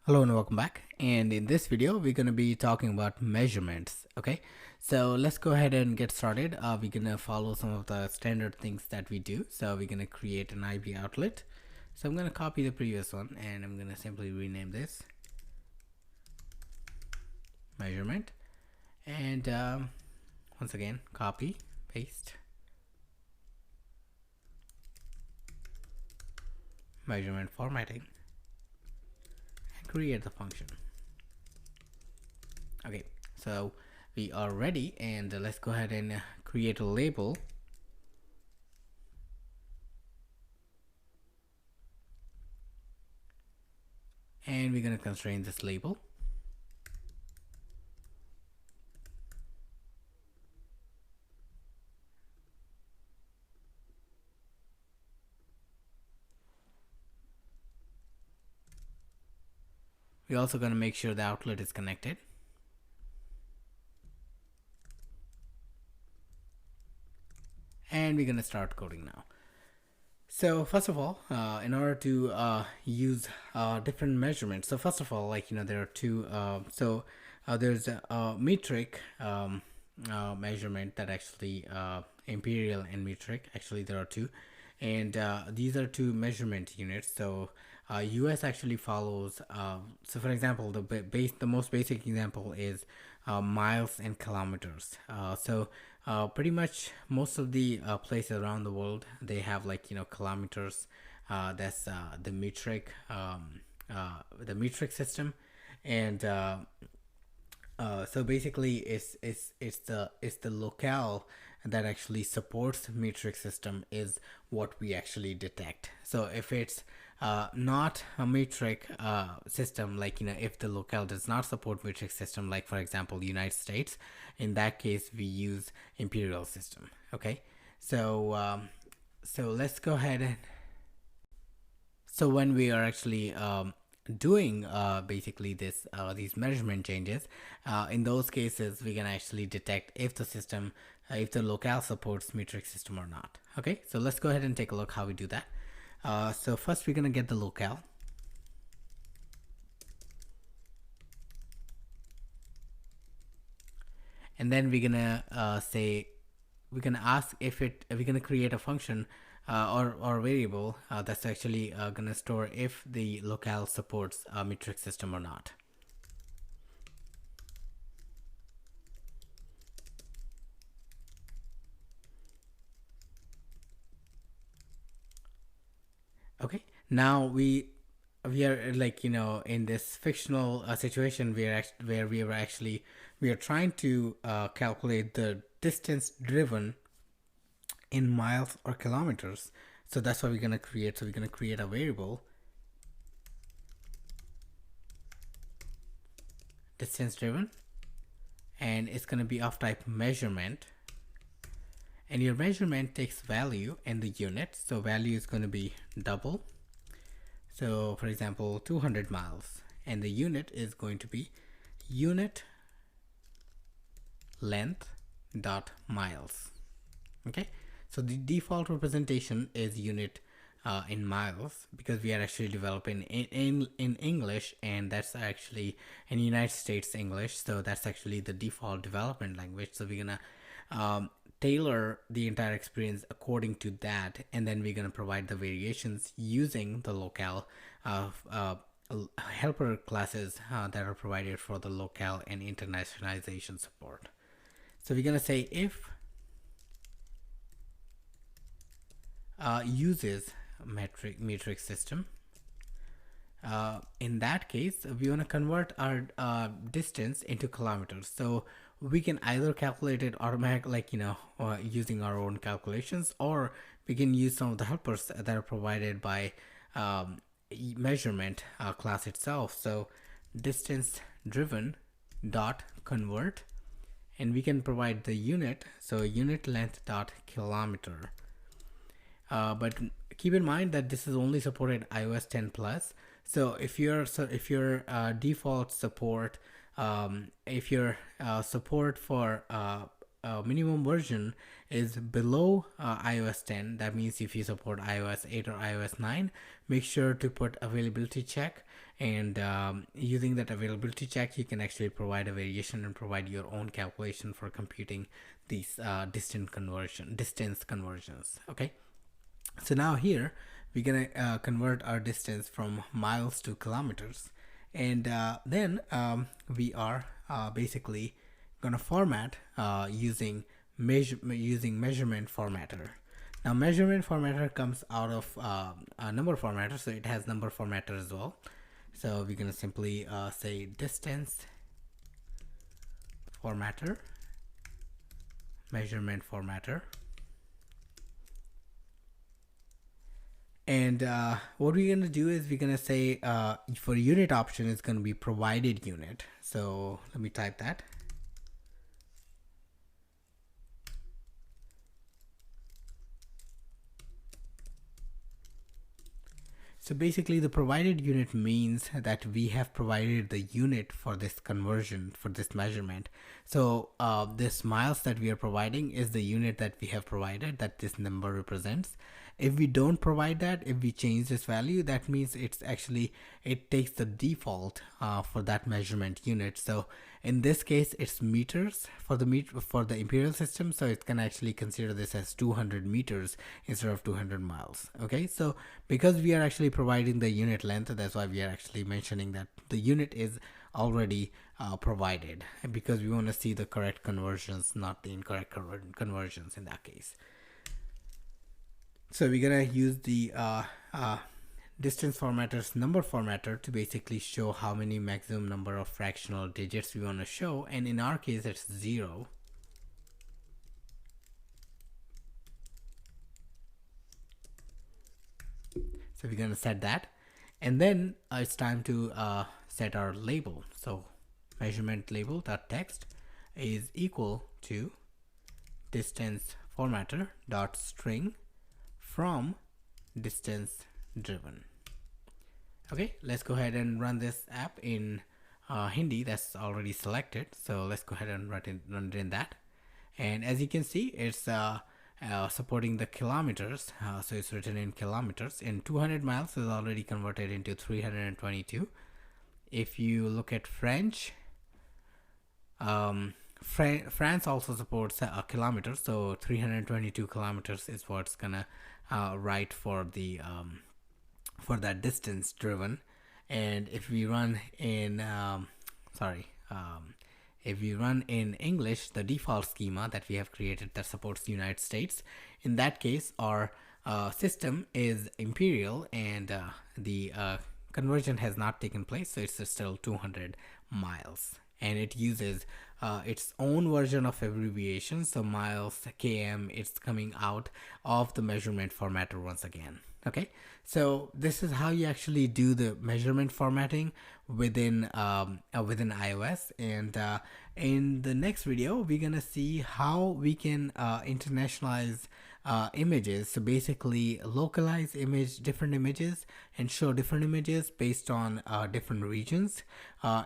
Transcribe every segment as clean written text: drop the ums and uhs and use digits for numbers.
Hello and welcome back. And in this video, we're going to be talking about measurements. Okay, so let's go ahead and get started. We're going to follow some of the standard things that we do. So we're going to create an IP outlet. So I'm going to copy the previous one and I'm going to simply rename this measurement. And once again, copy, paste, measurement formatting, and create the function. Okay, so we are ready, and let's go ahead and create a label. And we're going to constrain this label. We're also going to make sure the outlet is connected. And we're going to start coding now. So first of all, in order to use different measurements, so first of all, there are two. There's a metric measurement that actually imperial and metric. Actually, there are two, and these are two measurement units. So US actually follows. So for example, the most basic example is miles and kilometers. Pretty much most of the places around the world, they have kilometers. That's the metric system, and so basically it's the locale that actually supports metric system is what we actually detect. So if it's not a metric system, if the locale does not support metric system, like for example United States, in that case we use imperial system. Okay, so let's go ahead and so when we are actually doing basically these measurement changes, in those cases we can actually detect if the system if the locale supports metric system or not. Okay, so let's go ahead and take a look how we do that. So first we're gonna get the locale, and then we're gonna we're gonna ask if we're gonna create a function or variable that's actually gonna store if the locale supports a metric system or not. Okay, now we are in this fictional situation where we are trying to calculate the distance driven in miles or kilometers. So that's what we're going to create. So we're going to create a variable distance driven, and it's going to be of type measurement, and your measurement takes value in the unit. So value is going to be double. So for example 200 miles, and the unit is going to be unit length dot miles. Okay, so the default representation is unit in miles, because we are actually developing in English, and that's actually in United States English, so that's actually the default development language. So we're gonna tailor the entire experience according to that, and then we're gonna provide the variations using the locale helper classes that are provided for the locale and internationalization support. So we're gonna say if uses metric system. In that case, we want to convert our distance into kilometers. So we can either calculate it automatically, using our own calculations, or we can use some of the helpers that are provided by measurement class itself. So distance driven dot convert, and we can provide the unit. So unit length dot kilometer. But keep in mind that this is only supported iOS 10 plus. So if your default support, if your support for minimum version is below iOS 10. That means if you support iOS 8 or iOS 9, make sure to put availability check. And using that availability check, you can actually provide a variation and provide your own calculation for computing these distance conversions. Okay. So now here we're gonna convert our distance from miles to kilometers, and then we are basically gonna format using measurement formatter. Now measurement formatter comes out of a number formatter, so it has number formatter as well. So we're gonna simply say distance formatter, measurement formatter. And what we're going to do is we're going to say for unit option is going to be provided unit. So let me type that. So basically the provided unit means that we have provided the unit for this conversion, for this measurement. So this miles that we are providing is the unit that we have provided, that this number represents. If we don't provide that, if we change this value, that means it takes the default for that measurement unit. So in this case, it's meters for the imperial system. So it can actually consider this as 200 meters instead of 200 miles. Okay, so because we are actually providing the unit length, that's why we are actually mentioning that the unit is already provided, because we want to see the correct conversions, not the incorrect conversions in that case. So we're gonna use the distance formatter's number formatter to basically show how many maximum number of fractional digits we want to show, and in our case it's 0. So we're gonna set that, and then it's time to set our label. So measurement label dot text is equal to distance formatter dot string from distance driven. Okay, let's go ahead and run this app in Hindi. That's already selected, so let's go ahead and run it in that. And as you can see, it's supporting the kilometers, so it's written in kilometers, and 200 miles is already converted into 322. If you look at French, France also supports kilometers, so 322 kilometers is what's gonna write for the for that distance driven. And if we run in if we run in English, the default schema that we have created that supports the United States, in that case our system is imperial, and the conversion has not taken place, so it's still 200 miles, and it uses its own version of abbreviation. So miles, km, it's coming out of the measurement formatter once again. Okay, so this is how you actually do the measurement formatting within within iOS. And in the next video, we're gonna see how we can internationalize images. So basically localize different images and show different images based on different regions.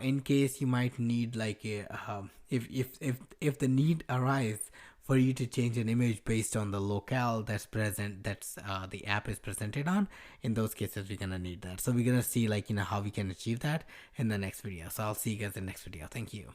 In case you might need like if the need arises for you to change an image based on the locale that's the app is presented on, in those cases we're gonna need that. So we're gonna see how we can achieve that in the next video. So I'll see you guys in the next video. Thank you.